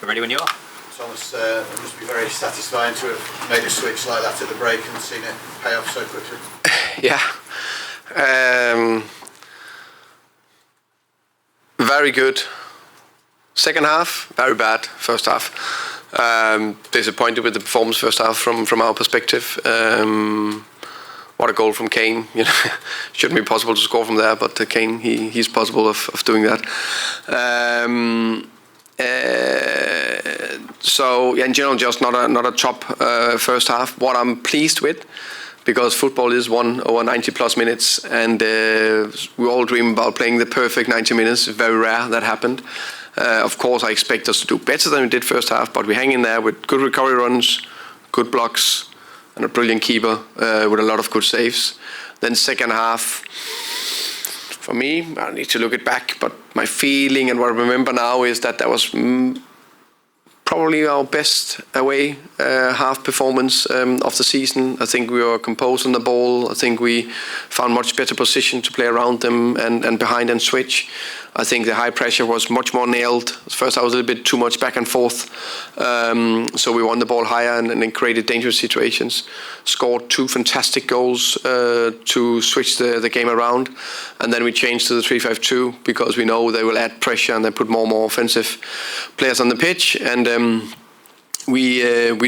Ready when you are. Thomas, it must be very satisfying to have made a switch like that at the break and seen it pay off so quickly. Yeah. Very good. Second half, very bad. First half, disappointed with the performance first half from our perspective. What a goal from Kane! You know, shouldn't be possible to score from there, but Kane, he's possible of doing that. So in general, just not a top first half. What I'm pleased with, because football is won over 90 plus minutes, and we all dream about playing the perfect 90 minutes. It's very rare that happened. Of course, I expect us to do better than we did first half, but we hang in there with good recovery runs, good blocks, and a brilliant keeper with a lot of good saves. Then second half, for me, I need to look it back, but my feeling and what I remember now is that was probably our best away half performance of the season. I think we were composed on the ball. I think we found much better position to play around them and behind and switch. I think the high pressure was much more nailed. First, I was a little bit too much back and forth. So we won the ball higher and then created dangerous situations. Scored 2 fantastic goals to switch the game around. And then we changed to the 3-5-2 because we know they will add pressure and they put more offensive players on the pitch. And we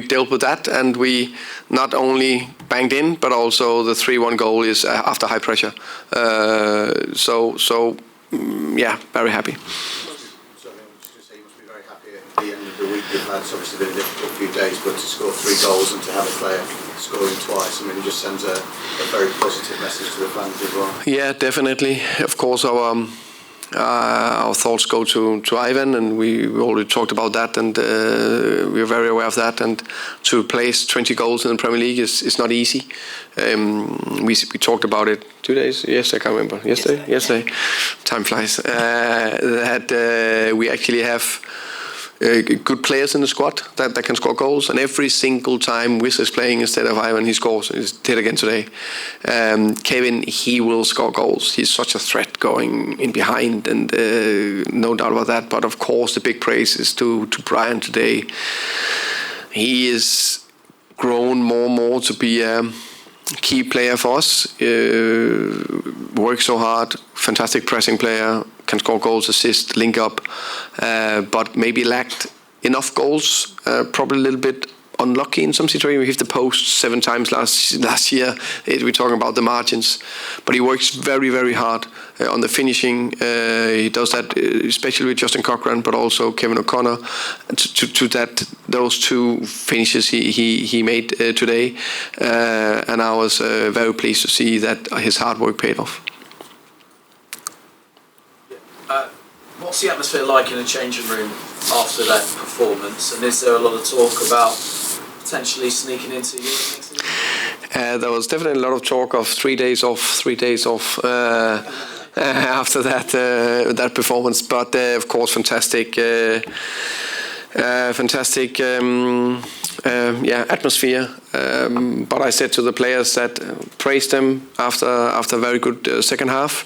dealt with that, and we not only banged in, but also the 3-1 goal is after high pressure. Yeah, very happy. So I was just going to say, you must be very happy at the end of the week. You've had obviously been a difficult few days, but to score 3 goals and to have a player scoring twice, I mean, it just sends a very positive message to the fans as well. Yeah, definitely. Of course, our thoughts go to Ivan, and we already talked about that, and we are very aware of that. And to place 20 goals in the Premier League is not easy. We talked about it 2 days. Yes, I can't remember. Yesterday. Time flies. That we actually have good players in the squad that can score goals, and every single time Wiss is playing instead of Ivan, he scores. He did again today. Kevin, he will score goals. He's such a threat going in behind, and no doubt about that. But of course, the big praise is to Bryan today. He is grown more and more to be a key player for us. Works so hard, fantastic pressing player, can score goals, assist, link up, but maybe lacked enough goals, probably a little bit unlucky in some situations. We hit the post 7 times last year. We're talking about the margins, but he works very, very hard on the finishing. He does that especially with Justin Cochran, but also Kevin O'Connor. To those 2 finishes he made today, and I was very pleased to see that his hard work paid off. What's the atmosphere like in the changing room after that performance? And is there a lot of talk about potentially sneaking into Europe next season? There was definitely a lot of talk of 3 days off after that performance. But of course, fantastic atmosphere. But I said to the players that praise them after a very good second half,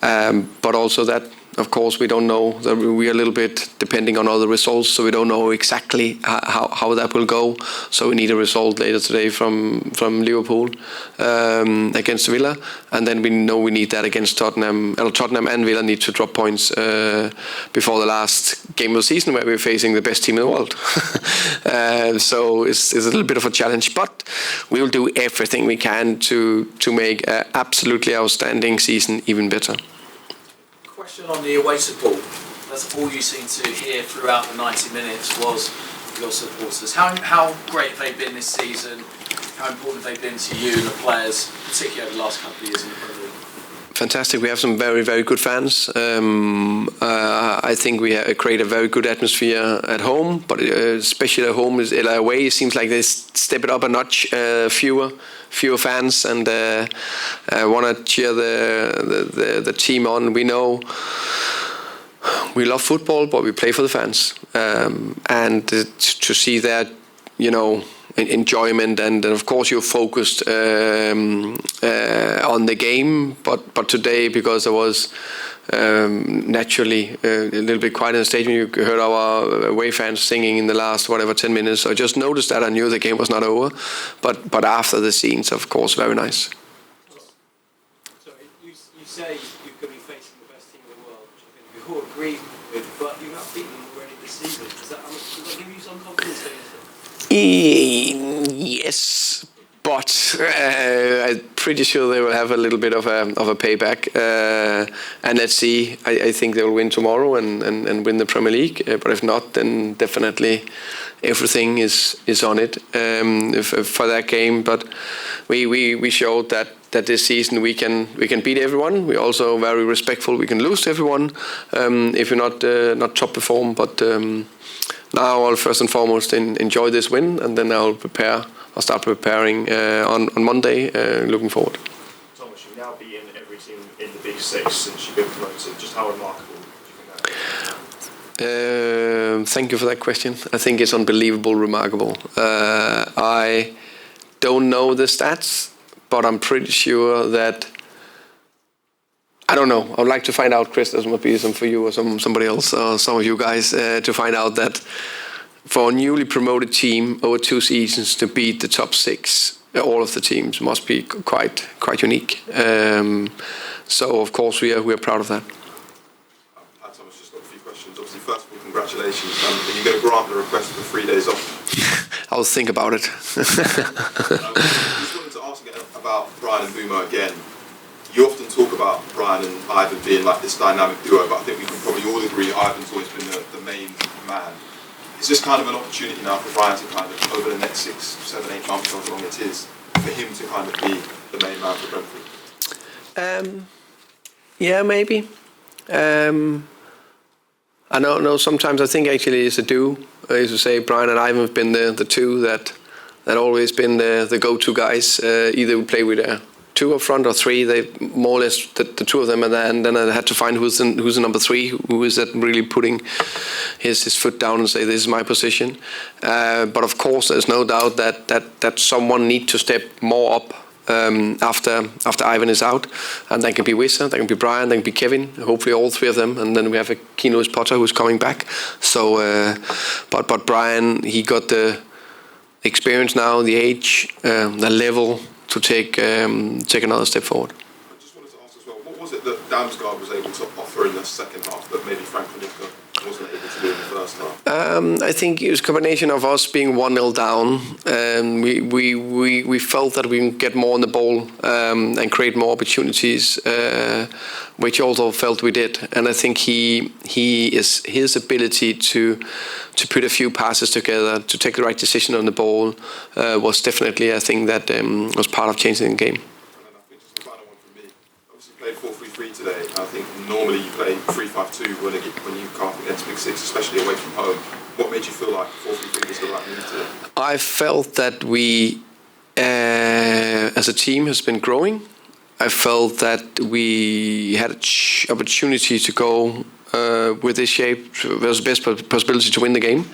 but also that, of course, we don't know, that we are a little bit depending on other results, so we don't know exactly how that will go. So we need a result later today from Liverpool against Villa, and then we know we need that against Tottenham. Tottenham and Villa need to drop points before the last game of the season, where we're facing the best team in the world. So it's a little bit of a challenge, but we will do everything we can to make an absolutely outstanding season even better. Question on the away support. That's all you seem to hear throughout the 90 minutes was your supporters. How great have they been this season? How important have they been to you and the players, particularly over the last couple of years in the Premier League? Fantastic. We have some very, very good fans. I think we create a very good atmosphere at home, but especially at home, away, it seems like they step it up a notch. Fewer fans, and want to cheer the team on. We know we love football, but we play for the fans, and to see their enjoyment, and of course you're focused on the game. But today, because there was naturally a little bit quiet in the stadium, you heard our away fans singing in the last 10 minutes. So I just noticed that. I knew the game was not over, but after the scenes, of course, very nice. So you say you're going to be facing the best team in the world, which I think we all agree with, but you have beaten them already this season. Does that give you some confidence going into it? Yes, but I'm pretty sure they will have a little bit of a payback. And let's see. I think they will win tomorrow and win the Premier League. But if not, then definitely everything is on it for that game. But we showed that this season we can beat everyone. We're also very respectful. We can lose to everyone if you're not top perform. But now I'll first and foremost enjoy this win, and then I'll start preparing on Monday, looking forward. Thomas, you've now beaten every team in the Big Six since you've been promoted. Just how remarkable do you think that is? Thank you for that question. I think it's unbelievable remarkable. I don't know the stats, but I'm pretty sure that, I don't know. I would like to find out, Chris. This might be some for you or somebody else, or some of you guys, to find out that for a newly promoted team over 2 seasons to beat the top 6, all of the teams, must be quite unique. So of course we are proud of that. Thomas, just got a few questions. Obviously, first of all, congratulations. Are you going to grant the request for 3 days off? I'll think about it. I just wanted to ask about Bryan and Mbuemo again. You often talk about Bryan and Ivan being like this dynamic duo, but I think we can probably all agree Ivan's always been the main man. Is this kind of an opportunity now for Bryan to kind of, over the next 6, 7, 8 months, however long it is, for him to kind of be the main man for Brentford? Yeah, maybe. I don't know. Sometimes I think actually it's a duo. I used to say Bryan and Ivan have been the two that always been the go-to guys. Either we play with 2 up front or 3. They more or less the 2 of them, and then I had to find who's the number 3, who is that really putting his foot down and say this is my position. But of course, there's no doubt that someone need to step more up after Ivan is out, and that can be Wissa, that can be Bryan, that can be Kevin. Hopefully all 3 of them, and then we have a Keane Lewis Potter who's coming back. So, but Bryan, he got the experience now, the age, the level to take another step forward. I just wanted to ask as well, what was it that Damsgaard was able to offer in the second half that maybe Frank Rijkaard wasn't able to do in the first half? I think it was a combination of us being 1-0 down. We felt that we can get more on the ball and create more opportunities, which also felt we did. And I think his ability to put a few passes together, to take the right decision on the ball, was definitely, I think, that was part of changing the game. And then I think just the final one from me. Obviously, you played 4-3-3 today. I think normally you play 3-5-2 when you come up against Big Six, especially away from home. What made you feel like 4-3-3 was the right move today? I felt that we, as a team, has been growing. I felt that we had an opportunity to go with this shape. There's the best possibility to win the game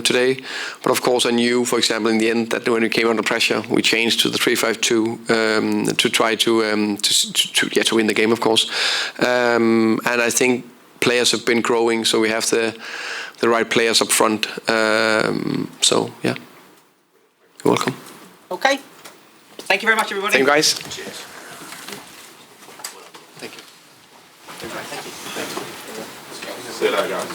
today. But of course, I knew, for example, in the end, that when we came under pressure, we changed to the 3-5-2 to try to win the game, of course. And I think players have been growing, so we have the right players up front. So yeah, you're welcome. Okay. Thank you very much, everybody. Thank you, guys. Cheers. Thank you. See you later, guys.